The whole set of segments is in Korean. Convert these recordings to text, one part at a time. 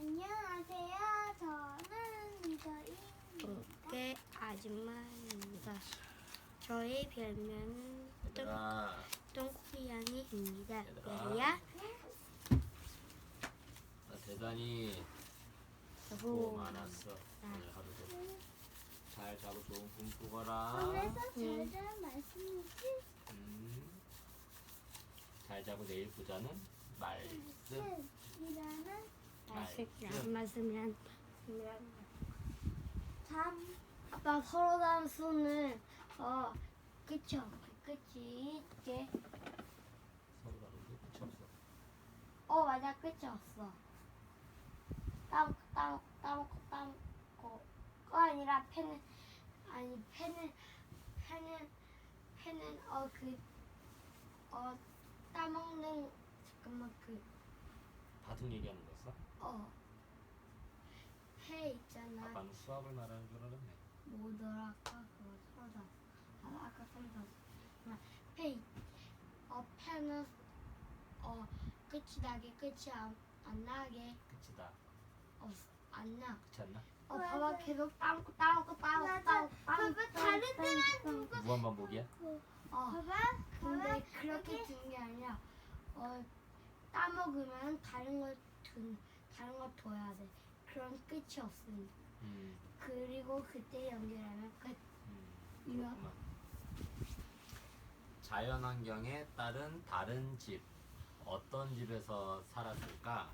안녕하세요. 저는 리더입니다. 동계 아줌마입니다. 저의 별명은 얘들아, 똥고양이입니다. 얘들아. 왜야? 나 대단히 수고 많았어. 오늘 하루도 잘 자고 좋은 꿈 꾸거라. 그래서 잘잘 말씀이지. 잘 자고 내일 보자는 말씀. 이라는 말씀이란 잠. 아빠 서로 다른 수는 끝이 없어. 끝이 있게. 서로 다른데 끝이 없어. 맞아, 끝이 없어. 따먹고 아니라 펜은 따먹는 잠깐만 바둑 얘기하는 거였어? 해 있잖아. 아빠는 수학을 말하는 줄 알았네. 뭐더라 아까 그거 서다. 아까 서다. 펜은 끝이 나게 끝이 안 나게 끝이다. 안 나. 그렇지 않나? 봐봐 계속 따먹고 봐봐 다른 데만 두고. 무한반복이야? 봐봐. 근데 그렇게 두는 게 아니라 따먹으면 다른 걸 둬야 돼. 그럼 끝이 없으니까. 그리고 그때 연결하면 끝. 그렇구만. 자연환경에 따른 다른 집. 어떤 집에서 살았을까?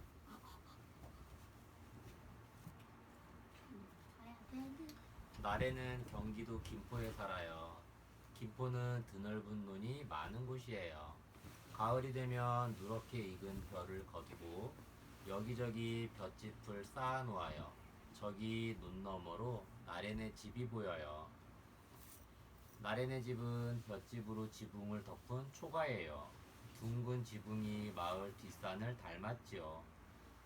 나래는 경기도 김포에 살아요. 김포는 드넓은 논이 많은 곳이에요. 가을이 되면 누렇게 익은 벼를 거두고 여기저기 볏짚을 쌓아 놓아요. 저기 논 너머로 나래네 집이 보여요. 나래네 집은 볏짚으로 지붕을 덮은 초가예요. 둥근 지붕이 마을 뒷산을 닮았지요.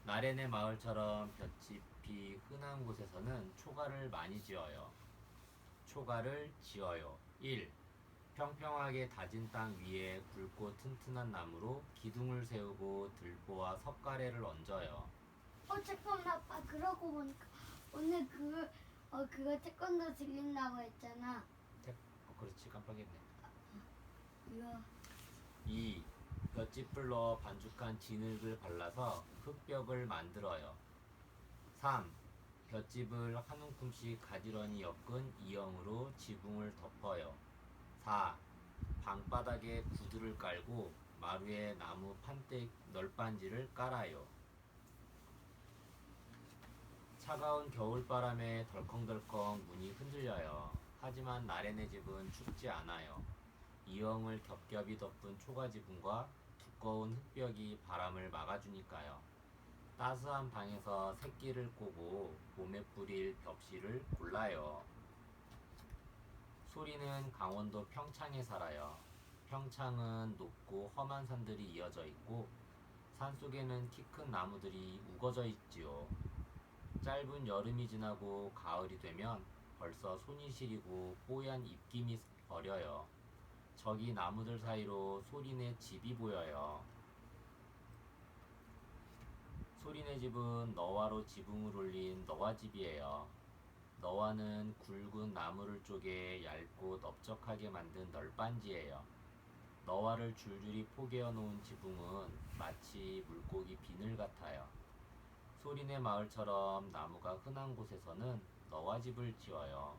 나래네 마을처럼 볏짚이 흔한 곳에서는 초가를 많이 지어요. 초가를 지어요. 1. 평평하게 다진 땅 위에 굵고 튼튼한 나무로 기둥을 세우고 들보와 석가래를 얹어요. 잠깐만 아빠 그러고 보니까 오늘 그거 태권도 들린다고 했잖아. 그렇지, 깜빡했네. 이거 2. 볏짚을 넣어 반죽한 진흙을 발라서 흙벽을 만들어요. 3. 볏짚을 한 움큼씩 가지런히 엮은 이형으로 지붕을 덮어요. 4. 방바닥에 구두를 깔고 마루에 나무 판때 널빤지를 깔아요. 차가운 겨울바람에 덜컹덜컹 문이 흔들려요. 하지만 나래네 집은 춥지 않아요. 이형을 겹겹이 덮은 초가지붕과 두꺼운 흙벽이 바람을 막아주니까요. 따스한 방에서 새끼를 꼬고 몸에 뿌릴 벽시를 골라요. 소리는 강원도 평창에 살아요. 평창은 높고 험한 산들이 이어져 있고 산속에는 키 큰 나무들이 우거져 있지요. 짧은 여름이 지나고 가을이 되면 벌써 손이 시리고 뽀얀 입김이 어려요. 저기 나무들 사이로 소리네 집이 보여요. 소리네 집은 너와로 지붕을 올린 너와집이에요. 너와는 굵은 나무를 쪼개 얇고 넓적하게 만든 널빤지예요. 너와를 줄줄이 포개어 놓은 지붕은 마치 물고기 비늘 같아요. 소리네 마을처럼 나무가 흔한 곳에서는 너와집을 지어요.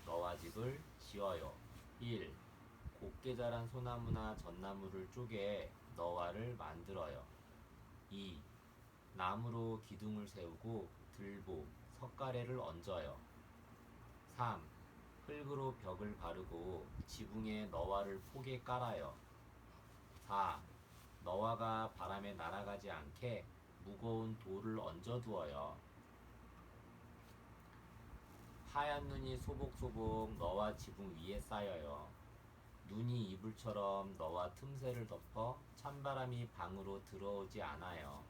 너와집을 지어요. 1. 곱게 자란 소나무나 전나무를 쪼개 너와를 만들어요. 2. 나무로 기둥을 세우고 들보, 석가래를 얹어요. 3. 흙으로 벽을 바르고 지붕에 너와를 포개 깔아요. 4. 너와가 바람에 날아가지 않게 무거운 돌을 얹어두어요. 하얀 눈이 소복소복 너와 지붕 위에 쌓여요. 눈이 이불처럼 너와 틈새를 덮어 찬바람이 방으로 들어오지 않아요.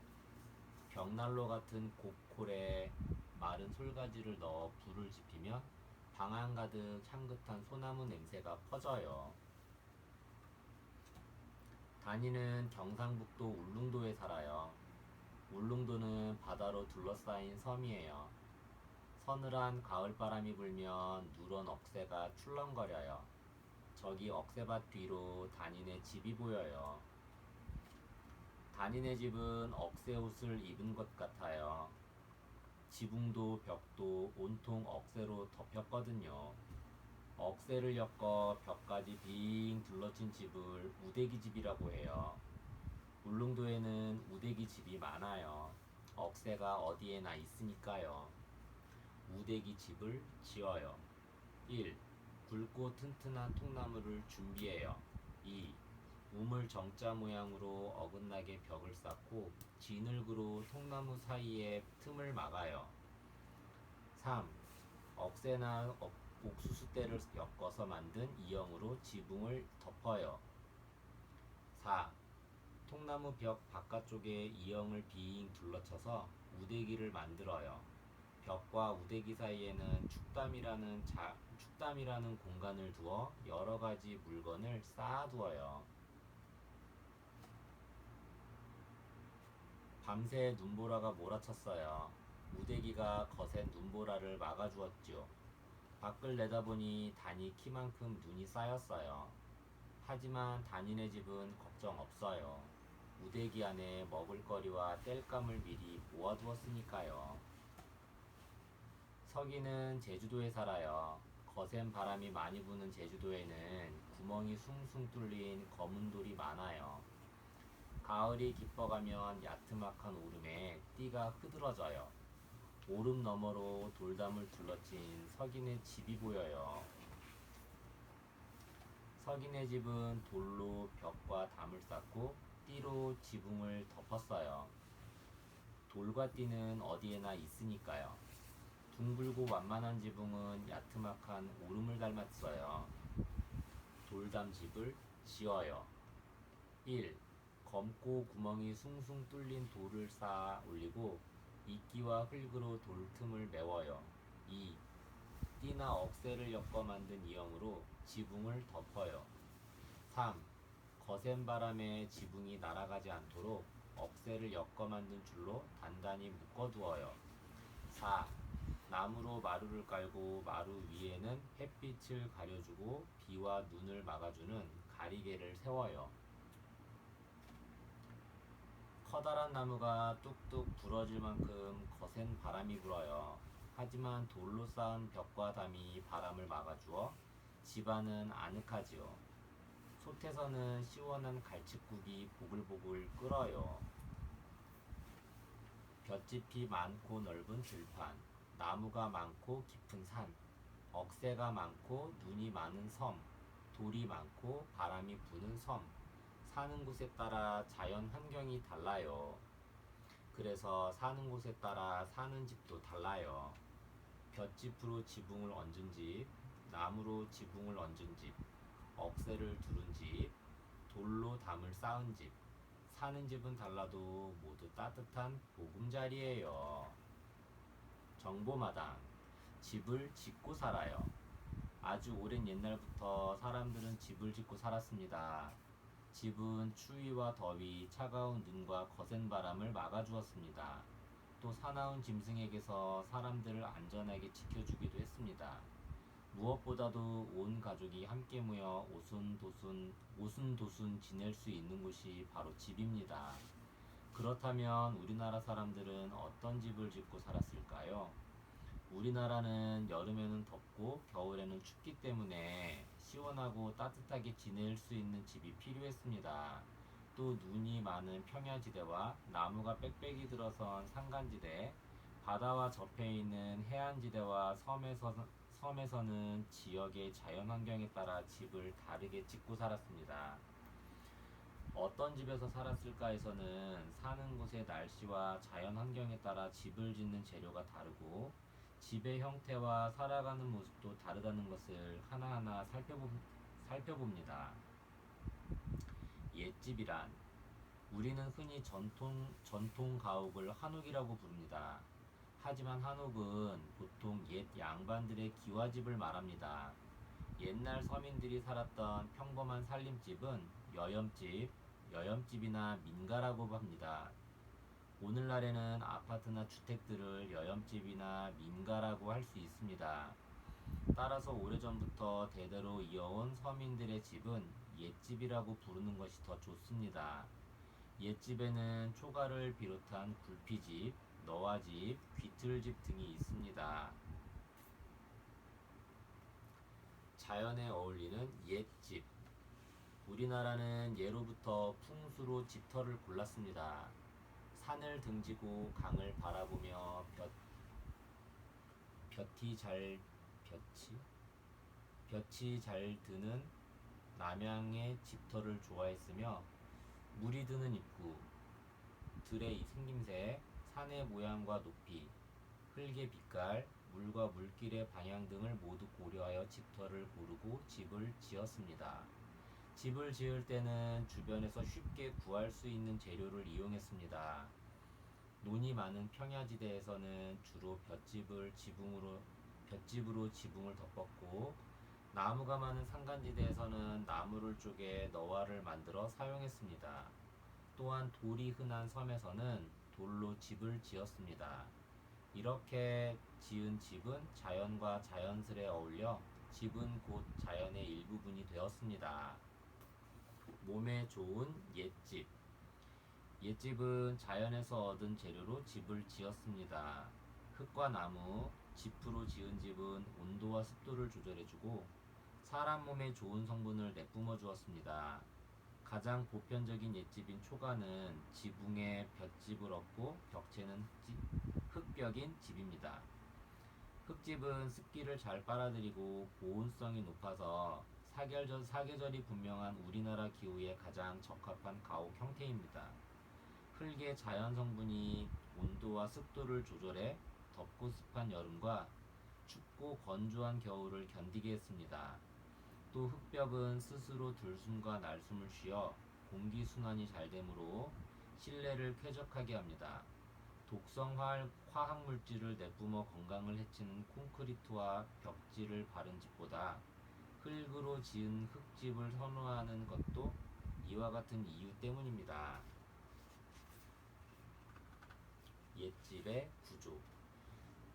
벽난로 같은 곱콜에 마른 솔가지를 넣어 불을 지피면 방 한가득 향긋한 소나무 냄새가 퍼져요. 다니는 경상북도 울릉도에 살아요. 울릉도는 바다로 둘러싸인 섬이에요. 서늘한 가을바람이 불면 누런 억새가 출렁거려요. 저기 억새밭 뒤로 단인의 집이 보여요. 단인의 집은 억새 옷을 입은 것 같아요. 지붕도 벽도 온통 억새로 덮였거든요. 억새를 엮어 벽까지 빙 둘러친 집을 우대기 집이라고 해요. 울릉도에는 우대기 집이 많아요. 억새가 어디에나 있으니까요. 우대기 집을 지어요. 1. 굵고 튼튼한 통나무를 준비해요. 2. 우물 정자 모양으로 어긋나게 벽을 쌓고 진흙으로 통나무 사이에 틈을 막아요. 3. 억새나 옥수수대를 엮어서 만든 이형으로 지붕을 덮어요. 4. 통나무 벽 바깥쪽에 이형을 빙 둘러쳐서 우대기를 만들어요. 벽과 우대기 사이에는 축담이라는 공간을 두어 여러 가지 물건을 쌓아두어요. 밤새 눈보라가 몰아쳤어요. 우대기가 거센 눈보라를 막아주었지요. 밖을 내다보니 단이 키만큼 눈이 쌓였어요. 하지만 단인의 집은 걱정 없어요. 우대기 안에 먹을거리와 땔감을 미리 모아두었으니까요. 서기는 제주도에 살아요. 거센 바람이 많이 부는 제주도에는 구멍이 숭숭 뚫린 검은 돌이 많아요. 가을이 깊어가면 야트막한 오름에 띠가 흐드러져요. 오름 너머로 돌담을 둘러친 석인의 집이 보여요. 석인의 집은 돌로 벽과 담을 쌓고 띠로 지붕을 덮었어요. 돌과 띠는 어디에나 있으니까요. 둥글고 완만한 지붕은 야트막한 오름을 닮았어요. 돌담 집을 지어요. 1. 검고 구멍이 숭숭 뚫린 돌을 쌓아 올리고 이끼와 흙으로 돌 틈을 메워요. 2. 띠나 억새를 엮어 만든 이형으로 지붕을 덮어요. 3. 거센 바람에 지붕이 날아가지 않도록 억새를 엮어 만든 줄로 단단히 묶어두어요. 4. 나무로 마루를 깔고 마루 위에는 햇빛을 가려주고 비와 눈을 막아주는 가리개를 세워요. 커다란 나무가 뚝뚝 부러질 만큼 거센 바람이 불어요. 하지만 돌로 쌓은 벽과 담이 바람을 막아주어 집안은 아늑하지요. 솥에서는 시원한 갈치국이 보글보글 끓어요. 볏짚이 많고 넓은 들판, 나무가 많고 깊은 산, 억새가 많고 눈이 많은 섬, 돌이 많고 바람이 부는 섬, 사는 곳에 따라 자연 환경이 달라요. 그래서 사는 곳에 따라 사는 집도 달라요. 볏짚으로 지붕을 얹은 집, 나무로 지붕을 얹은 집, 억새를 두른 집, 돌로 담을 쌓은 집, 사는 집은 달라도 모두 따뜻한 보금자리예요. 정보마당, 집을 짓고 살아요. 아주 오랜 옛날부터 사람들은 집을 짓고 살았습니다. 집은 추위와 더위, 차가운 눈과 거센 바람을 막아주었습니다. 또 사나운 짐승에게서 사람들을 안전하게 지켜주기도 했습니다. 무엇보다도 온 가족이 함께 모여 오순도순 지낼 수 있는 곳이 바로 집입니다. 그렇다면 우리나라 사람들은 어떤 집을 짓고 살았을까요? 우리나라는 여름에는 덥고 겨울에는 춥기 때문에 시원하고 따뜻하게 지낼 수 있는 집이 필요했습니다. 또 눈이 많은 평야지대와 나무가 빽빽이 들어선 산간지대, 바다와 접해 있는 해안지대와 섬에서는 지역의 자연환경에 따라 집을 다르게 짓고 살았습니다. 어떤 집에서 살았을까에서는 사는 곳의 날씨와 자연환경에 따라 집을 짓는 재료가 다르고 집의 형태와 살아가는 모습도 다르다는 것을 하나하나 살펴봅니다. 옛집이란 우리는 흔히 전통 가옥을 한옥이라고 부릅니다. 하지만 한옥은 보통 옛 양반들의 기와집을 말합니다. 옛날 서민들이 살았던 평범한 살림집은 여염집이나 민가라고 합니다. 오늘날에는 아파트나 주택들을 여염집이나 민가라고 할 수 있습니다. 따라서 오래전부터 대대로 이어온 서민들의 집은 옛집이라고 부르는 것이 더 좋습니다. 옛집에는 초가를 비롯한 굴피집, 너와집, 귀틀집 등이 있습니다. 자연에 어울리는 옛집. 우리나라는 예로부터 풍수로 집터를 골랐습니다. 산을 등지고 강을 바라보며 볕이 잘 드는 남향의 집터를 좋아했으며, 물이 드는 입구, 들의 이 생김새, 산의 모양과 높이, 흙의 빛깔, 물과 물길의 방향 등을 모두 고려하여 집터를 고르고 집을 지었습니다. 집을 지을 때는 주변에서 쉽게 구할 수 있는 재료를 이용했습니다. 논이 많은 평야지대에서는 주로 볏집으로 지붕을 덮었고, 나무가 많은 산간지대에서는 나무를 쪼개 너와를 만들어 사용했습니다. 또한 돌이 흔한 섬에서는 돌로 집을 지었습니다. 이렇게 지은 집은 자연과 자연스레 어울려 집은 곧 자연의 일부분이 되었습니다. 몸에 좋은 옛집. 옛집은 자연에서 얻은 재료로 집을 지었습니다. 흙과 나무, 지프로 지은 집은 온도와 습도를 조절해주고 사람 몸에 좋은 성분을 내뿜어 주었습니다. 가장 보편적인 옛집인 초가는 지붕에 볏집을 엎고 벽체는 흙벽인 집입니다. 흙집은 습기를 잘 빨아들이고 보온성이 높아서 사계절이 분명한 우리나라 기후에 가장 적합한 가옥 형태입니다. 흙의 자연 성분이 온도와 습도를 조절해 덥고 습한 여름과 춥고 건조한 겨울을 견디게 했습니다. 또 흙벽은 스스로 들숨과 날숨을 쉬어 공기순환이 잘 되므로 실내를 쾌적하게 합니다. 독성 화학물질을 내뿜어 건강을 해치는 콘크리트와 벽지를 바른 집보다 흙으로 지은 흙집을 선호하는 것도 이와 같은 이유 때문입니다. 옛집의 구조.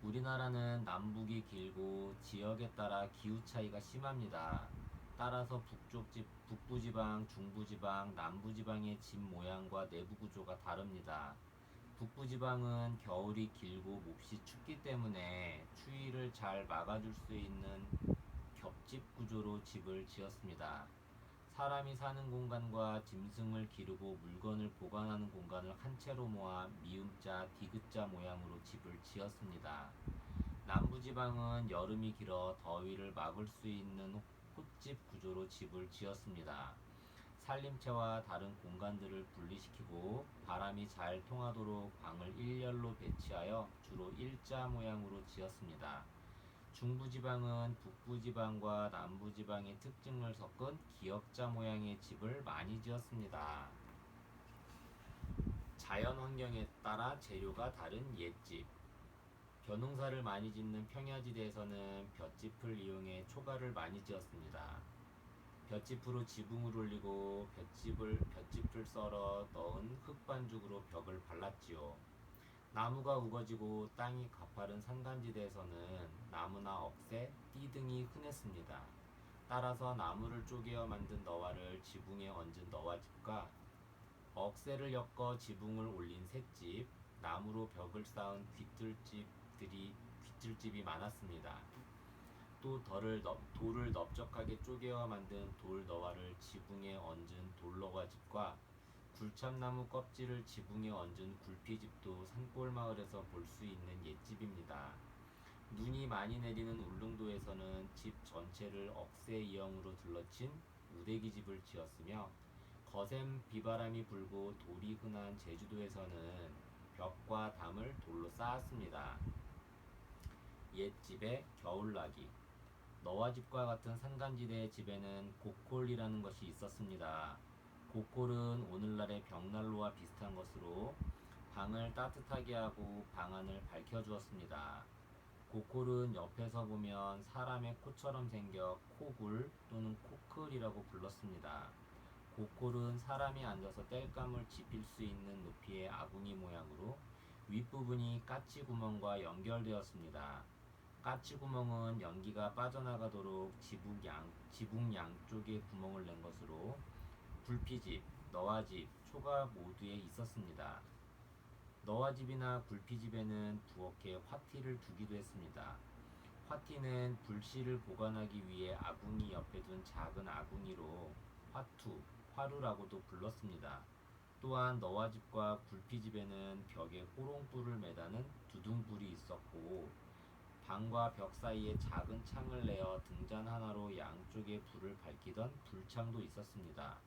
우리나라는 남북이 길고 지역에 따라 기후 차이가 심합니다. 따라서 북부지방, 중부지방, 남부지방의 집 모양과 내부 구조가 다릅니다. 북부지방은 겨울이 길고 몹시 춥기 때문에 추위를 잘 막아줄 수 있는 겹집 구조로 집을 지었습니다. 사람이 사는 공간과 짐승을 기르고 물건을 보관하는 공간을 한 채로 모아 미음자, 디귿자 모양으로 집을 지었습니다. 남부지방은 여름이 길어 더위를 막을 수 있는 홑집 구조로 집을 지었습니다. 살림채와 다른 공간들을 분리시키고 바람이 잘 통하도록 방을 일렬로 배치하여 주로 일자 모양으로 지었습니다. 중부지방은 북부지방과 남부지방의 특징을 섞은 기역자 모양의 집을 많이 지었습니다. 자연 환경에 따라 재료가 다른 옛집. 벼농사를 많이 짓는 평야지대에서는 볏짚을 이용해 초가를 많이 지었습니다. 볏짚으로 지붕을 올리고 볏짚을 썰어 넣은 흙반죽으로 벽을 발랐지요. 나무가 우거지고 땅이 가파른 산간지대에서는 나무나 억새, 띠 등이 흔했습니다. 따라서 나무를 쪼개어 만든 너와를 지붕에 얹은 너와집과 억새를 엮어 지붕을 올린 셋집, 나무로 벽을 쌓은 귀틀집이 많았습니다. 또 돌을 넓적하게 쪼개어 만든 돌너와를 지붕에 얹은 돌너와집과 굴참나무 껍질을 지붕에 얹은 굴피집도 산골 마을에서 볼 수 있는 옛집입니다. 눈이 많이 내리는 울릉도에서는 집 전체를 억새 이형으로 둘러친 우대기집을 지었으며, 거센 비바람이 불고 돌이 흔한 제주도에서는 벽과 담을 돌로 쌓았습니다. 옛집의 겨울나기. 너와집과 같은 산간지대의 집에는 고콜이라는 것이 있었습니다. 고콜은 오늘날의 벽난로와 비슷한 것으로 방을 따뜻하게 하고 방 안을 밝혀주었습니다. 고콜은 옆에서 보면 사람의 코처럼 생겨 코굴 또는 코클이라고 불렀습니다. 고콜은 사람이 앉아서 땔감을 지필 수 있는 높이의 아궁이 모양으로 윗부분이 까치구멍과 연결되었습니다. 까치구멍은 연기가 빠져나가도록 지붕 양쪽에 구멍을 낸 것으로 굴피집, 너와집, 초가 모두에 있었습니다. 너와집이나 굴피집에는 부엌에 화티를 두기도 했습니다. 화티는 불씨를 보관하기 위해 아궁이 옆에 둔 작은 아궁이로 화투, 화루라고도 불렀습니다. 또한 너와집과 굴피집에는 벽에 호롱불을 매다는 두둥불이 있었고 방과 벽 사이에 작은 창을 내어 등잔 하나로 양쪽에 불을 밝히던 불창도 있었습니다.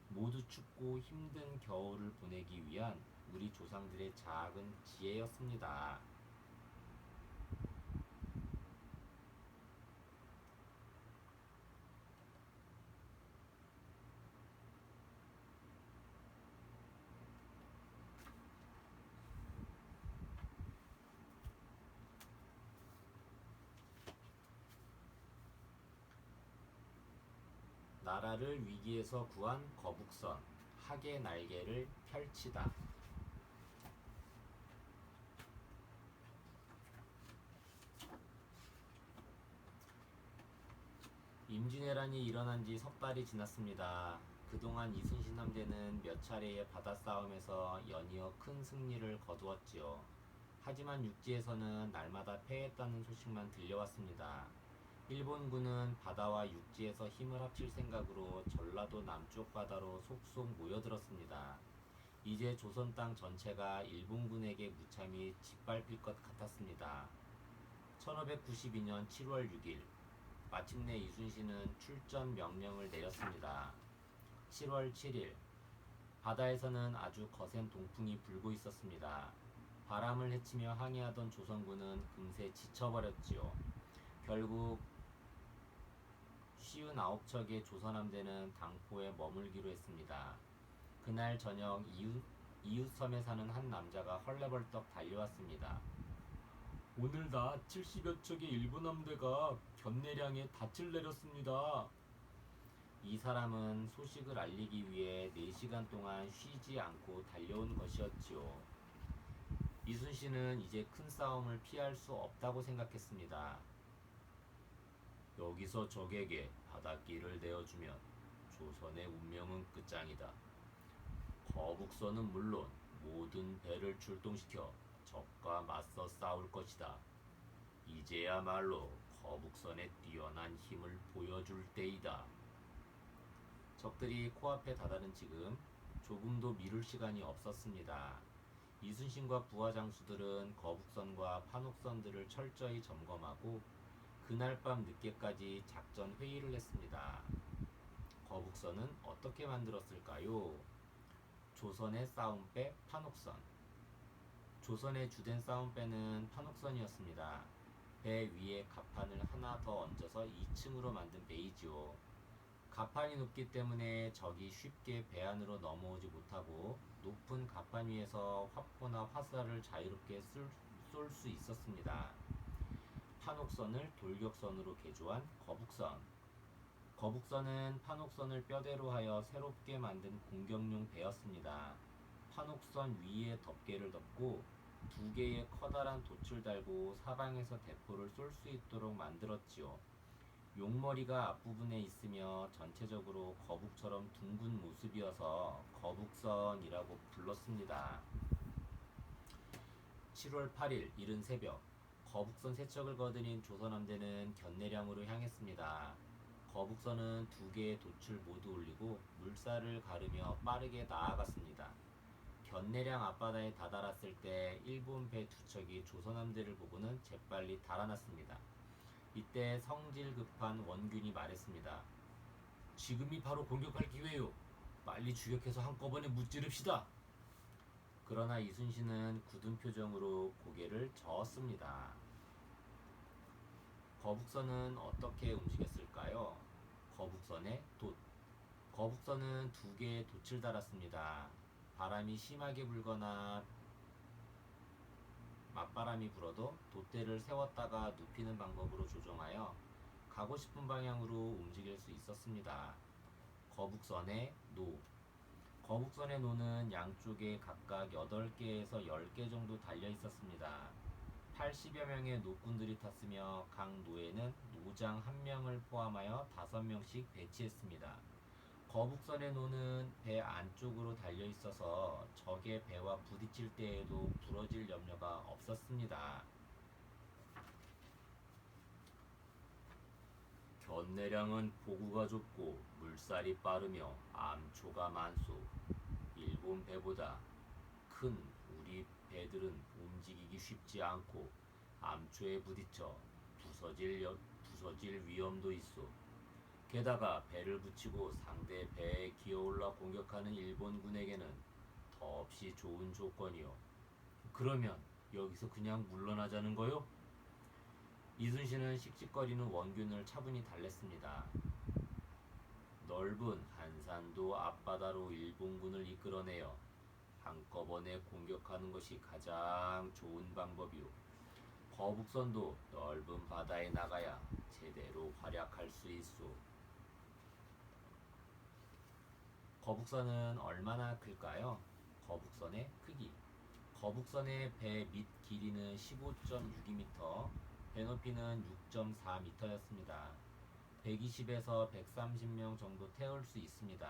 모두 춥고 힘든 겨울을 보내기 위한 우리 조상들의 작은 지혜였습니다. 나라를 위기에서 구한 거북선, 학의 날개를 펼치다. 임진왜란이 일어난 지 석 달이 지났습니다. 그동안 이순신 함대는 몇 차례의 바다싸움에서 연이어 큰 승리를 거두었지요. 하지만 육지에서는 날마다 패했다는 소식만 들려왔습니다. 일본군은 바다와 육지에서 힘을 합칠 생각으로 전라도 남쪽 바다로 속속 모여들었습니다. 이제 조선 땅 전체가 일본군에게 무참히 짓밟힐 것 같았습니다. 1592년 7월 6일 마침내 이순신은 출전 명령을 내렸습니다. 7월 7일 바다에서는 아주 거센 동풍이 불고 있었습니다. 바람을 헤치며 항해하던 조선군은 금세 지쳐버렸지요. 결국 59척의 조선함대는 당포에 머물기로 했습니다. 그날 저녁 이웃섬에 사는 한 남자가 헐레벌떡 달려왔습니다. 오늘 낮 70여 척의 일본 함대가 견내량에 닻을 내렸습니다. 이 사람은 소식을 알리기 위해 4시간 동안 쉬지 않고 달려온 것이었지요. 이순신은 이제 큰 싸움을 피할 수 없다고 생각했습니다. 여기서 적에게 바닷길을 내어주면 조선의 운명은 끝장이다. 거북선은 물론 모든 배를 출동시켜 적과 맞서 싸울 것이다. 이제야말로 거북선의 뛰어난 힘을 보여줄 때이다. 적들이 코앞에 다다른 지금 조금도 미룰 시간이 없었습니다. 이순신과 부하 장수들은 거북선과 판옥선들을 철저히 점검하고 그날 밤 늦게까지 작전 회의를 했습니다. 거북선은 어떻게 만들었을까요? 조선의 싸움배 판옥선. 조선의 주된 싸움배는 판옥선이었습니다. 배 위에 갑판을 하나 더 얹어서 2층으로 만든 배이지요. 갑판이 높기 때문에 적이 쉽게 배 안으로 넘어오지 못하고 높은 갑판 위에서 화포나 화살을 자유롭게 쏠 수 있었습니다. 판옥선을 돌격선으로 개조한 거북선. 거북선은 판옥선을 뼈대로 하여 새롭게 만든 공격용 배였습니다. 판옥선 위에 덮개를 덮고 2개의 커다란 돛을 달고 사방에서 대포를 쏠 수 있도록 만들었지요. 용머리가 앞부분에 있으며 전체적으로 거북처럼 둥근 모습이어서 거북선이라고 불렀습니다. 7월 8일 이른 새벽 거북선 3척을 거드린 조선함대는 견내량으로 향했습니다. 거북선은 2개의 돛을 모두 올리고 물살을 가르며 빠르게 나아갔습니다. 견내량 앞바다에 다다랐을 때 일본 배 2척이 조선함대를 보고는 재빨리 달아났습니다. 이때 성질 급한 원균이 말했습니다. 지금이 바로 공격할 기회요. 빨리 주격해서 한꺼번에 무찌릅시다. 그러나 이순신은 굳은 표정으로 고개를 저었습니다. 거북선은 어떻게 움직였을까요? 거북선의 돛. 거북선은 2개의 돛을 달았습니다. 바람이 심하게 불거나 맞바람이 불어도 돛대를 세웠다가 눕히는 방법으로 조정하여 가고 싶은 방향으로 움직일 수 있었습니다. 거북선의 노. 거북선의 노는 양쪽에 각각 8개에서 10개 정도 달려 있었습니다. 80여 명의 노꾼들이 탔으며 각 노에는 노장 1명을 포함하여 5명씩 배치했습니다. 거북선의 노는 배 안쪽으로 달려 있어서 적의 배와 부딪힐 때에도 부러질 염려가 없었습니다. 견내량은 포구가 좁고 물살이 빠르며 암초가 많소. 일본 배보다 큰 우리 배들은 움직이기 쉽지 않고 암초에 부딪혀 부서질 위험도 있어. 게다가 배를 붙이고 상대 배에 기어올라 공격하는 일본군에게는 더없이 좋은 조건이요. 그러면 여기서 그냥 물러나자는 거요? 이순신은 씩씩거리는 원균을 차분히 달랬습니다. 넓은 한산도 앞바다로 일본군을 이끌어내어 한꺼번에 공격하는 것이 가장 좋은 방법이오. 거북선도 넓은 바다에 나가야 제대로 활약할 수 있소. 거북선은 얼마나 클까요? 거북선의 크기. 거북선의 배 밑 길이는 15.62m, 배 높이는 6.4m였습니다. 120에서 130명 정도 태울 수 있습니다.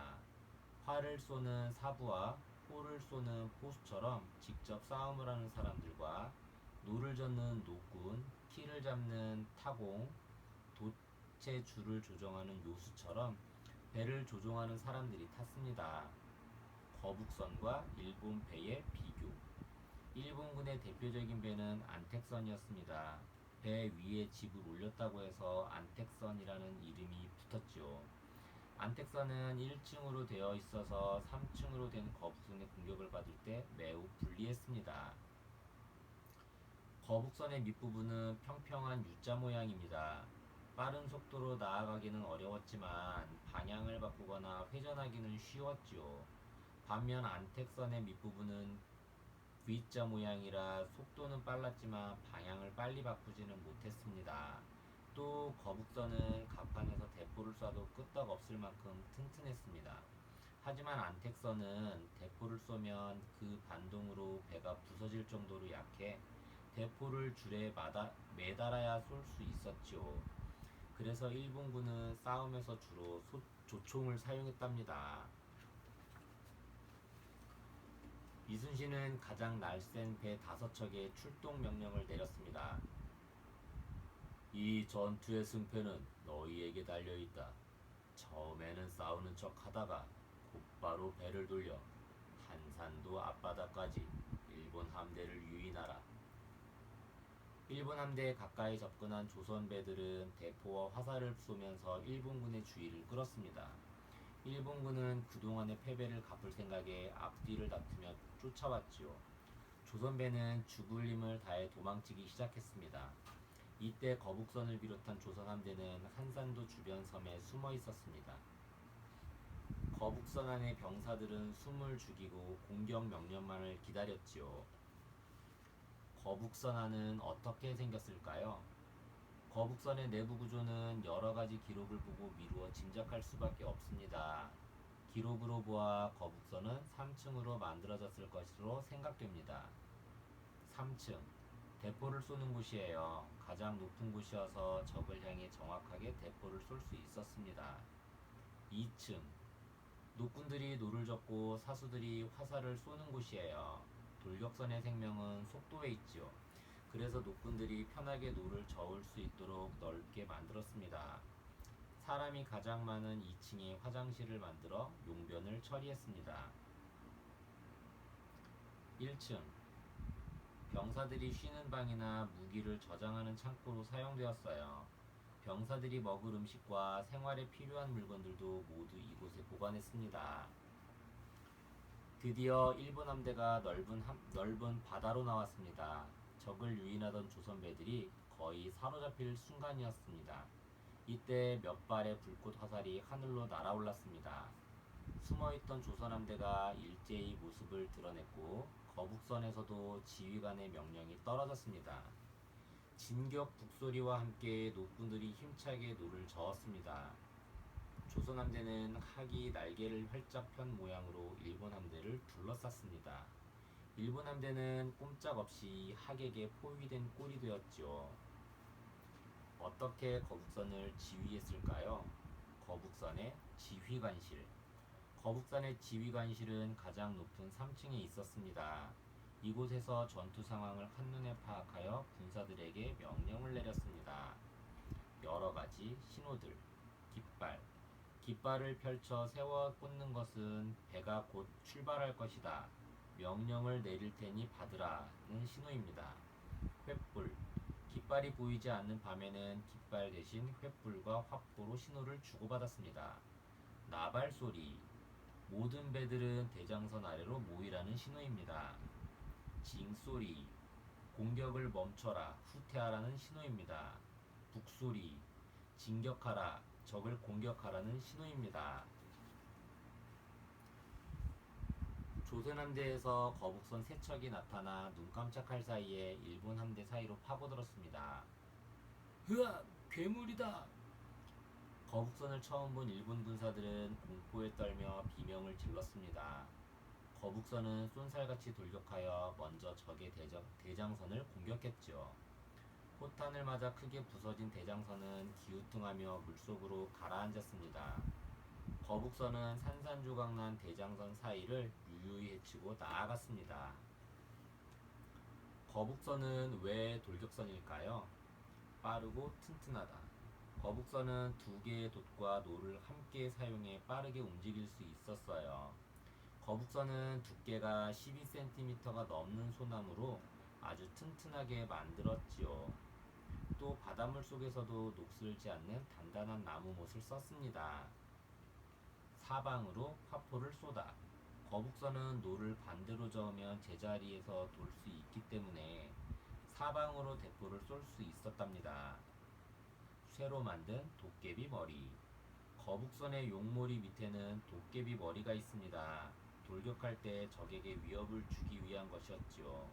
활을 쏘는 사부와 포를 쏘는 포수처럼 직접 싸움을 하는 사람들과 노를 젓는 노꾼, 키를 잡는 타공, 돛의 줄을 조정하는 요수처럼 배를 조종하는 사람들이 탔습니다. 거북선과 일본 배의 비교. 일본군의 대표적인 배는 안택선이었습니다. 배 위에 집을 올렸다고 해서 안택선이라는 이름이 붙었죠. 안택선은 1층으로 되어 있어서 3층으로 된 거북선의 공격을 받을 때 매우 불리했습니다. 거북선의 밑부분은 평평한 U자 모양입니다. 빠른 속도로 나아가기는 어려웠지만 방향을 바꾸거나 회전하기는 쉬웠죠. 반면 안택선의 밑부분은 V자 모양이라 속도는 빨랐지만 방향을 빨리 바꾸지는 못했습니다. 또 거북선은 갑판에서 대포를 쏴도 끄떡없을 만큼 튼튼했습니다. 하지만 안택선은 대포를 쏘면 그 반동으로 배가 부서질 정도로 약해 대포를 줄에 매달아야 쏠 수 있었죠. 그래서 일본군은 싸움에서 주로 조총을 사용했답니다. 이순신은 가장 날쌘 배 5척에 출동 명령을 내렸습니다. 이 전투의 승패는 너희에게 달려있다. 처음에는 싸우는 척 하다가 곧바로 배를 돌려 한산도 앞바다까지 일본 함대를 유인하라. 일본 함대에 가까이 접근한 조선 배들은 대포와 화살을 쏘면서 일본군의 주의를 끌었습니다. 일본군은 그동안의 패배를 갚을 생각에 앞뒤를 다투며 쫓아왔지요. 조선 배는 죽을 힘을 다해 도망치기 시작했습니다. 이때 거북선을 비롯한 조선 함대는 한산도 주변 섬에 숨어 있었습니다. 거북선 안의 병사들은 숨을 죽이고 공격 명령만을 기다렸지요. 거북선 안은 어떻게 생겼을까요? 거북선의 내부 구조는 여러 가지 기록을 보고 미루어 짐작할 수밖에 없습니다. 기록으로 보아 거북선은 3층으로 만들어졌을 것으로 생각됩니다. 3층, 대포를 쏘는 곳이에요. 가장 높은 곳이어서 적을 향해 정확하게 대포를 쏠 수 있었습니다. 2층, 노꾼들이 노를 젓고 사수들이 화살을 쏘는 곳이에요. 돌격선의 생명은 속도에 있지요. 그래서 노꾼들이 편하게 노를 저을 수 있도록 넓게 만들었습니다. 사람이 가장 많은 2층에 화장실을 만들어 용변을 처리했습니다. 1층, 병사들이 쉬는 방이나 무기를 저장하는 창고로 사용되었어요. 병사들이 먹을 음식과 생활에 필요한 물건들도 모두 이곳에 보관했습니다. 드디어 일본 함대가 넓은 바다로 나왔습니다. 적을 유인하던 조선 배들이 거의 사로잡힐 순간이었습니다. 이때 몇 발의 불꽃 화살이 하늘로 날아올랐습니다. 숨어있던 조선 함대가 일제히 모습을 드러냈고 거북선에서도 지휘관의 명령이 떨어졌습니다. 진격 북소리와 함께 노꾼들이 힘차게 노를 저었습니다. 조선 함대는 학이 날개를 활짝 편 모양으로 일본 함대를 둘러쌌습니다. 일본 함대는 꼼짝없이 학에게 포위된 꼴이 되었지요. 어떻게 거북선을 지휘했을까요? 거북선의 지휘관실. 거북선의 지휘관실은 가장 높은 3층에 있었습니다. 이곳에서 전투 상황을 한눈에 파악하여 군사들에게 명령을 내렸습니다. 여러 가지 신호들. 깃발. 깃발을 펼쳐 세워 꽂는 것은 배가 곧 출발할 것이다. 명령을 내릴 테니 받으라는 신호입니다. 횃불. 깃발이 보이지 않는 밤에는 깃발 대신 횃불과 화포로 신호를 주고받았습니다. 나발 소리. 모든 배들은 대장선 아래로 모이라는 신호입니다. 징 소리. 공격을 멈춰라, 후퇴하라는 신호입니다. 북소리. 진격하라, 적을 공격하라는 신호입니다. 조선 함대에서 거북선 3척이 나타나 눈 깜짝할 사이에 일본 함대 사이로 파고들었습니다. 으악! 괴물이다! 거북선을 처음 본 일본 군사들은 공포에 떨며 비명을 질렀습니다. 거북선은 쏜살같이 돌격하여 먼저 적의 대장선을 공격했죠. 포탄을 맞아 크게 부서진 대장선은 기우뚱하며 물속으로 가라앉았습니다. 거북선은 산산조각난 대장선 사이를 유유히 헤치고 나아갔습니다. 거북선은 왜 돌격선일까요? 빠르고 튼튼하다. 거북선은 2개의 돛과 노를 함께 사용해 빠르게 움직일 수 있었어요. 거북선은 두께가 12cm가 넘는 소나무로 아주 튼튼하게 만들었지요. 또 바닷물 속에서도 녹슬지 않는 단단한 나무못을 썼습니다. 사방으로 화포를 쏟아. 거북선은 노를 반대로 저으면 제자리에서 돌 수 있기 때문에 사방으로 대포를 쏠 수 있었답니다. 쇠로 만든 도깨비 머리. 거북선의 용머리 밑에는 도깨비 머리가 있습니다. 돌격할 때 적에게 위협을 주기 위한 것이었지요.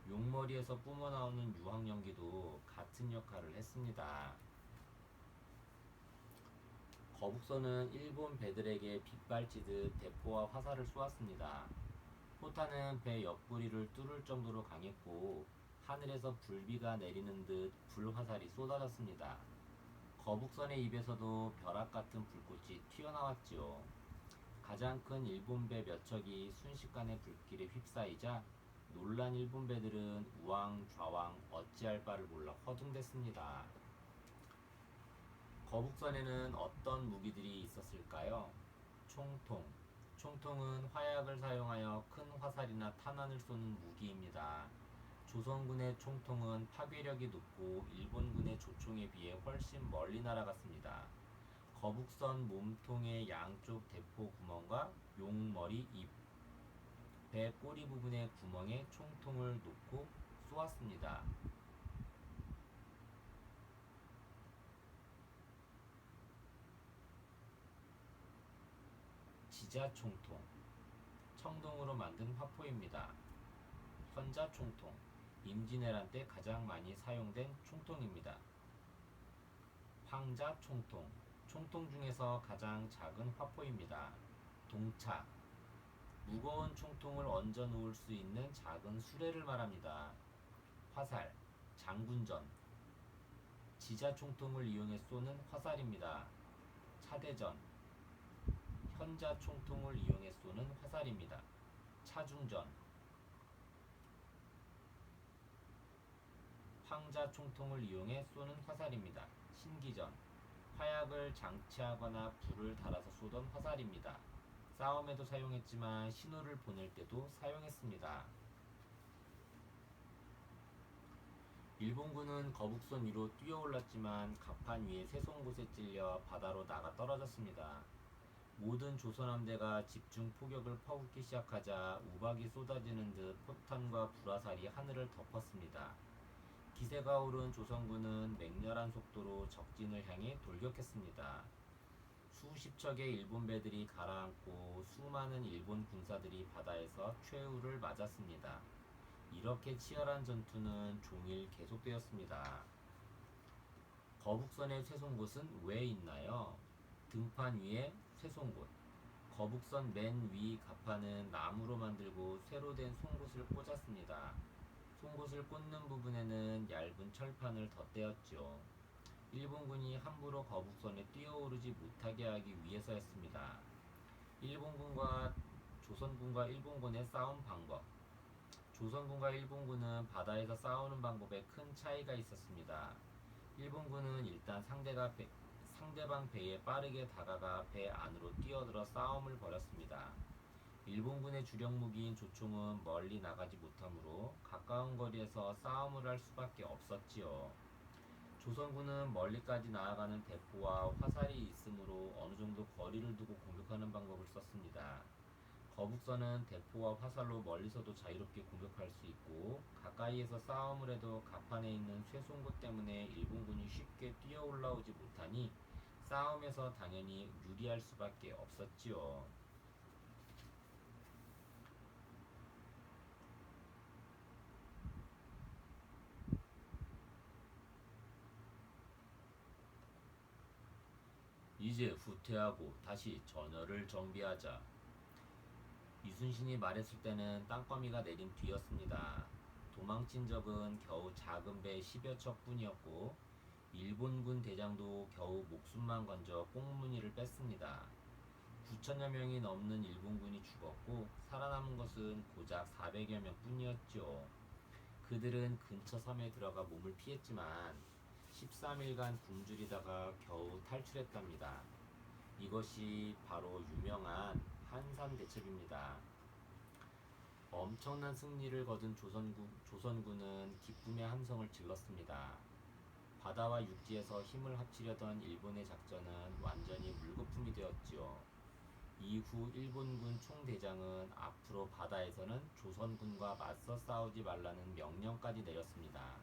용머리에서 뿜어나오는 유황연기도 같은 역할을 했습니다. 거북선은 일본 배들에게 빗발치듯 대포와 화살을 쏘았습니다. 포탄은 배 옆구리를 뚫을 정도로 강했고 하늘에서 불비가 내리는 듯 불화살이 쏟아졌습니다. 거북선의 입에서도 벼락 같은 불꽃이 튀어나왔지요. 가장 큰 일본 배 몇 척이 순식간에 불길에 휩싸이자 놀란 일본 배들은 우왕 좌왕 어찌할 바를 몰라 허둥댔습니다. 거북선에는 어떤 무기들이 있었을까요? 총통. 총통은 화약을 사용하여 큰 화살이나 탄환을 쏘는 무기입니다. 조선군의 총통은 파괴력이 높고 일본군의 조총에 비해 훨씬 멀리 날아갔습니다. 거북선 몸통의 양쪽 대포 구멍과 용머리 입, 배 꼬리 부분의 구멍에 총통을 놓고 쏘았습니다. 지자총통. 청동으로 만든 화포입니다. 현자총통. 임진왜란 때 가장 많이 사용된 총통입니다. 황자총통. 총통 중에서 가장 작은 화포입니다. 동차. 무거운 총통을 얹어 놓을 수 있는 작은 수레를 말합니다. 화살. 장군전. 지자총통을 이용해 쏘는 화살입니다. 차대전. 현자총통을 이용해 쏘는 화살입니다. 차중전. 황자총통을 이용해 쏘는 화살입니다. 신기전. 화약을 장치하거나 불을 달아서 쏘던 화살입니다. 싸움에도 사용했지만 신호를 보낼 때도 사용했습니다. 일본군은 거북선 위로 뛰어올랐지만 갑판 위에 세송곳에 찔려 바다로 나가 떨어졌습니다. 모든 조선 함대가 집중 포격을 퍼붓기 시작하자 우박이 쏟아지는 듯 포탄과 불화살이 하늘을 덮었습니다. 기세가 오른 조선군은 맹렬한 속도로 적진을 향해 돌격했습니다. 수십 척의 일본 배들이 가라앉고 수많은 일본 군사들이 바다에서 최후를 맞았습니다. 이렇게 치열한 전투는 종일 계속되었습니다. 거북선의 쇠송곳은 왜 있나요? 등판 위에 쇠송곳. 거북선 맨 위 갑판은 나무로 만들고 쇠로 된 송곳을 꽂았습니다. 송곳을 꽂는 부분에는 얇은 철판을 덧대었지요. 일본군이 함부로 거북선에 뛰어오르지 못하게 하기 위해서였습니다. 일본군과 조선군과 일본군의 싸움 방법. 조선군과 일본군은 바다에서 싸우는 방법에 큰 차이가 있었습니다. 일본군은 일단 상대방 배에 빠르게 다가가 배 안으로 뛰어들어 싸움을 벌였습니다. 일본군의 주력 무기인 조총은 멀리 나가지 못하므로 가까운 거리에서 싸움을 할 수밖에 없었지요. 조선군은 멀리까지 나아가는 대포와 화살이 있으므로 어느 정도 거리를 두고 공격하는 방법을 썼습니다. 거북선은 대포와 화살로 멀리서도 자유롭게 공격할 수 있고 가까이에서 싸움을 해도 갑판에 있는 쇠송곳 때문에 일본군이 쉽게 뛰어 올라오지 못하니 싸움에서 당연히 유리할 수밖에 없었지요. 이제 후퇴하고 다시 전열을 정비하자. 이순신이 말했을 때는 땅거미가 내린 뒤였습니다. 도망친 적은 겨우 작은 배 10여 척뿐이었고 일본군 대장도 겨우 목숨만 건져 꽁무니를 뺐습니다. 9천여 명이 넘는 일본군이 죽었고 살아남은 것은 고작 400여 명뿐이었죠. 그들은 근처 섬에 들어가 몸을 피했지만 13일간 굶주리다가 겨우 탈출했답니다. 이것이 바로 유명한 한산대첩입니다. 엄청난 승리를 거둔 조선군은 기쁨의 함성을 질렀습니다. 바다와 육지에서 힘을 합치려던 일본의 작전은 완전히 물거품이 되었지요. 이후 일본군 총대장은 앞으로 바다에서는 조선군과 맞서 싸우지 말라는 명령까지 내렸습니다.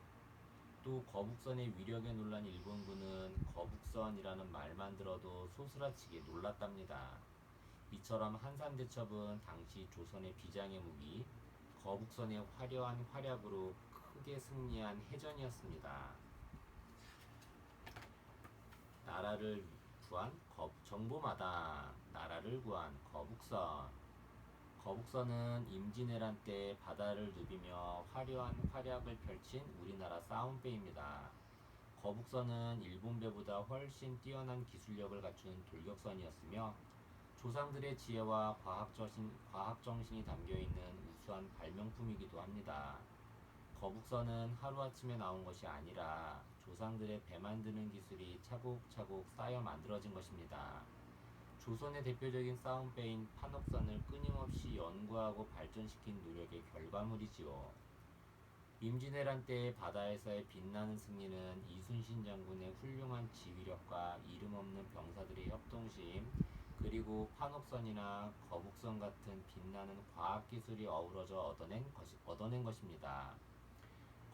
또 거북선의 위력에 놀란 일본군은 거북선이라는 말만 들어도 소스라치게 놀랐답니다. 이처럼 한산대첩은 당시 조선의 비장의 무기 거북선의 화려한 활약으로 크게 승리한 해전이었습니다. 나라를 구한 정보마다 나라를 구한 거북선. 거북선은 임진왜란 때 바다를 누비며 화려한 활약을 펼친 우리나라 싸움배입니다. 거북선은 일본배보다 훨씬 뛰어난 기술력을 갖춘 돌격선이었으며 조상들의 지혜와 과학정신이 담겨있는 우수한 발명품이기도 합니다. 거북선은 하루아침에 나온 것이 아니라 조상들의 배 만드는 기술이 차곡차곡 쌓여 만들어진 것입니다. 조선의 대표적인 싸움배인 판옥선을 끊임없이 연구하고 발전시킨 노력의 결과물이지요. 임진왜란 때의 바다에서의 빛나는 승리는 이순신 장군의 훌륭한 지휘력과 이름 없는 병사들의 협동심, 그리고 판옥선이나 거북선 같은 빛나는 과학기술이 어우러져 얻어낸 것입니다.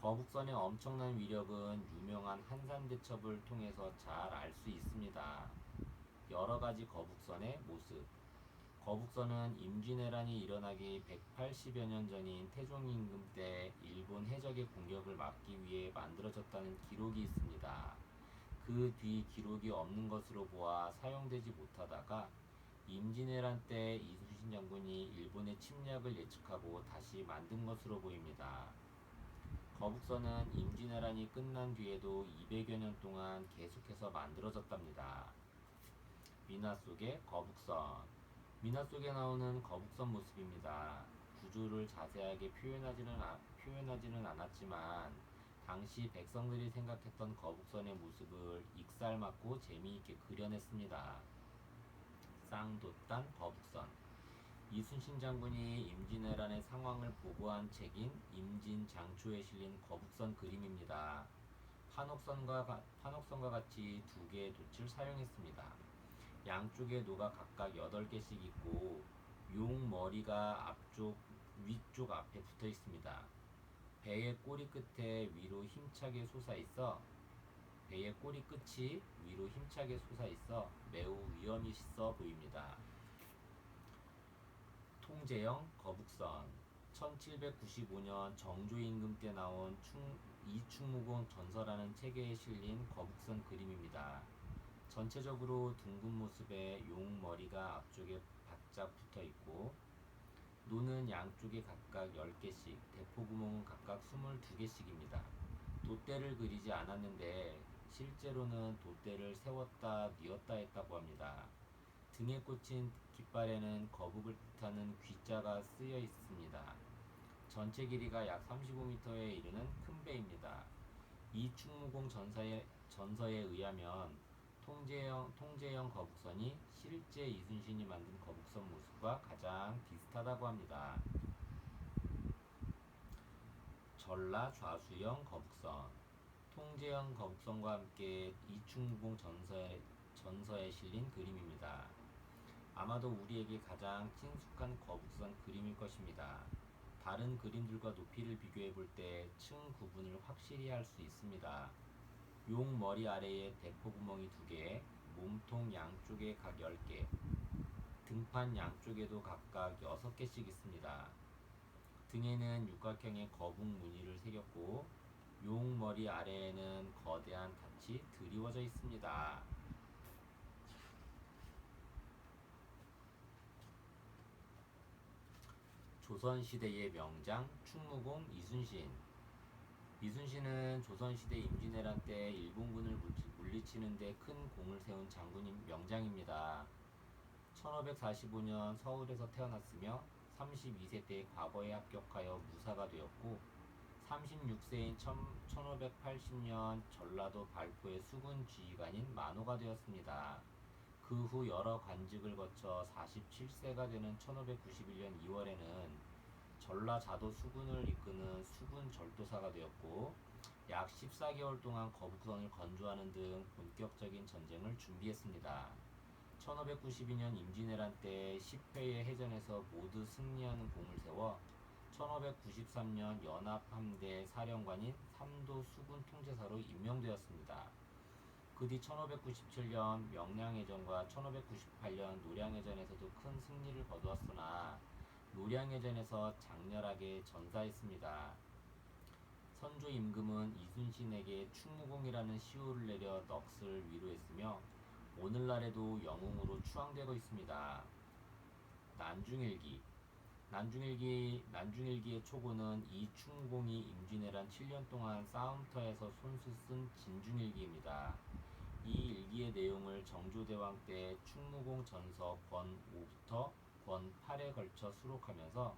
거북선의 엄청난 위력은 유명한 한산대첩을 통해서 잘 알 수 있습니다. 여러가지 거북선의 모습. 거북선은 임진왜란이 일어나기 180여 년 전인 태종 임금 때 일본 해적의 공격을 막기 위해 만들어졌다는 기록이 있습니다. 그 뒤 기록이 없는 것으로 보아 사용되지 못하다가 임진왜란 때 이순신 장군이 일본의 침략을 예측하고 다시 만든 것으로 보입니다. 거북선은 임진왜란이 끝난 뒤에도 200여 년 동안 계속해서 만들어졌답니다. 민화 속의 거북선. 민화 속에 나오는 거북선 모습입니다. 구조를 자세하게 표현하지는 않았지만 당시 백성들이 생각했던 거북선의 모습을 익살맞고 재미있게 그려냈습니다. 쌍돛단 거북선. 이순신 장군이 임진왜란의 상황을 보고한 책인 임진장초에 실린 거북선 그림입니다. 판옥선과 같이 두 개의 돛을 사용했습니다. 양쪽에 노가 각각 8개씩 있고 용 머리가 위쪽 앞에 붙어 있습니다. 배의 꼬리 끝에 위로 힘차게 솟아있어 매우 위험이 있어 보입니다. 통제형 거북선. 1795년 정조 임금 때 나온 이충무공 전서라는 책에 실린 거북선 그림입니다. 전체적으로 둥근 모습에 용 머리가 앞쪽에 바짝 붙어 있고 노는 양쪽에 각각 10개씩, 대포 구멍은 각각 22개씩입니다. 돛대를 그리지 않았는데 실제로는 돛대를 세웠다 뉘었다 했다고 합니다. 등에 꽂힌 깃발에는 거북을 뜻하는 귀자가 쓰여 있습니다. 전체 길이가 약 35m에 이르는 큰 배입니다. 이 충무공 전서에 의하면 통제형 거북선이 실제 이순신이 만든 거북선 모습과 가장 비슷하다고 합니다. 전라 좌수형 거북선, 통제형 거북선과 함께 이충무공 전서에 실린 그림입니다. 아마도 우리에게 가장 친숙한 거북선 그림일 것입니다. 다른 그림들과 높이를 비교해 볼 때 층 구분을 확실히 할 수 있습니다. 용 머리 아래에 대포 구멍이 2개, 몸통 양쪽에 각 10개, 등판 양쪽에도 각각 6개씩 있습니다. 등에는 육각형의 거북 무늬를 새겼고 용 머리 아래에는 거대한 닻이 드리워져 있습니다. 조선시대의 명장 충무공 이순신. 이순신은 조선시대 임진왜란 때 일본군을 물리치는 데 큰 공을 세운 명장입니다. 1545년 서울에서 태어났으며 32세 때 과거에 합격하여 무사가 되었고 36세인 1580년 전라도 발포의 수군 지휘관인 만호가 되었습니다. 그 후 여러 관직을 거쳐 47세가 되는 1591년 2월에는 전라자도 수군을 이끄는 수군 절도사가 되었고 약 14개월 동안 거북선을 건조하는 등 본격적인 전쟁을 준비했습니다. 1592년 임진왜란 때 10회의 해전에서 모두 승리하는 공을 세워 1593년 연합함대 사령관인 3도 수군 통제사로 임명되었습니다. 그 뒤 1597년 명량해전과 1598년 노량해전에서도 큰 승리를 거두었으나 노량해전에서 장렬하게 전사했습니다. 선조 임금은 이순신에게 충무공이라는 시호를 내려 넋을 위로했으며 오늘날에도 영웅으로 추앙되고 있습니다. 난중일기의 초고는 이 충무공이 임진왜란 7년 동안 싸움터에서 손수 쓴 진중일기입니다. 이 일기의 내용을 정조대왕 때 충무공 전서 권 5부터 권 8에 걸쳐 수록하면서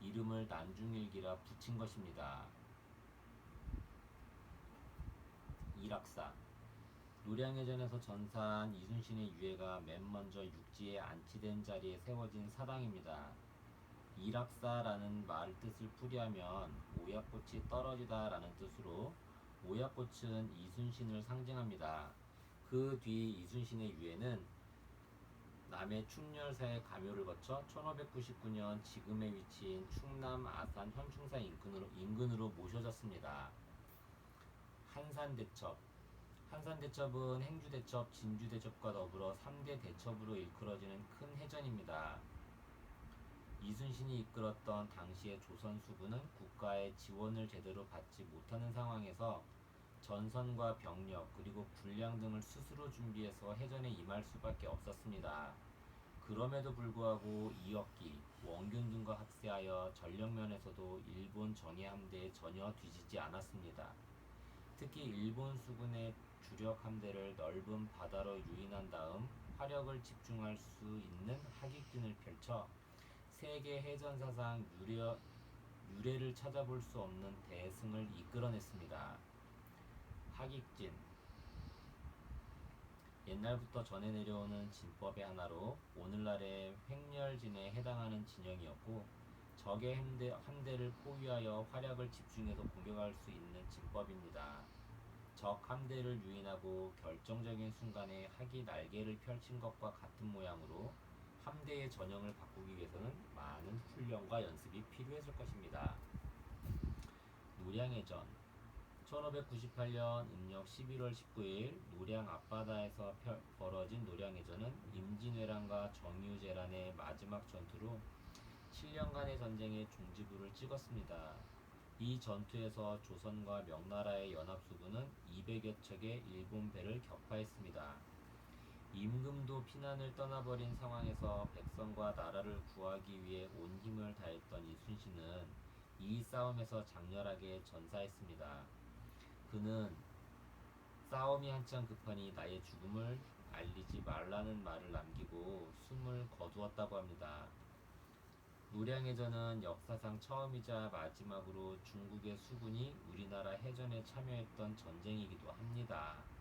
이름을 난중일기라 붙인 것입니다. 일학사. 노량해전에서 전사한 이순신의 유해가 맨 먼저 육지에 안치된 자리에 세워진 사당입니다. 일학사라는 말 뜻을 풀이하면 오약꽃이 떨어지다 라는 뜻으로 오약꽃은 이순신을 상징합니다. 그 뒤 이순신의 유해는 남해 충렬사의 가묘를 거쳐 1599년 지금의 위치인 충남 아산 현충사 인근으로 모셔졌습니다. 한산대첩은 행주대첩, 진주대첩과 더불어 3대 대첩으로 일컬어지는 큰 해전입니다. 이순신이 이끌었던 당시의 조선수군은 국가의 지원을 제대로 받지 못하는 상황에서 전선과 병력 그리고 군량 등을 스스로 준비해서 해전에 임할 수밖에 없었습니다. 그럼에도 불구하고 이억기, 원균 등과 합세하여 전력면에서도 일본 정예 함대에 전혀 뒤지지 않았습니다. 특히 일본 수군의 주력 함대를 넓은 바다로 유인한 다음 화력을 집중할 수 있는 하객진을 펼쳐 세계 해전사상 유례를 찾아볼 수 없는 대승을 이끌어냈습니다. 하객진. 옛날부터 전해 내려오는 진법의 하나로 오늘날의 횡렬진에 해당하는 진영이었고 적의 함대를 포위하여 화력을 집중해서 공격할 수 있는 진법입니다. 적 함대를 유인하고 결정적인 순간에 학이 날개를 펼친 것과 같은 모양으로 함대의 전형을 바꾸기 위해서는 많은 훈련과 연습이 필요했을 것입니다. 노량해전. 1598년 음력 11월 19일 노량 앞바다에서 벌어진 노량해전은 임진왜란과 정유재란의 마지막 전투로 7년간의 전쟁에 종지부를 찍었습니다. 이 전투에서 조선과 명나라의 연합수군은 200여 척의 일본 배를 격파했습니다. 임금도 피난을 떠나버린 상황에서 백성과 나라를 구하기 위해 온 힘을 다했던 이순신은 이 싸움에서 장렬하게 전사했습니다. 그는 싸움이 한창 급하니 나의 죽음을 알리지 말라는 말을 남기고 숨을 거두었다고 합니다. 무량해전은 역사상 처음이자 마지막으로 중국의 수군이 우리나라 해전에 참여했던 전쟁이기도 합니다.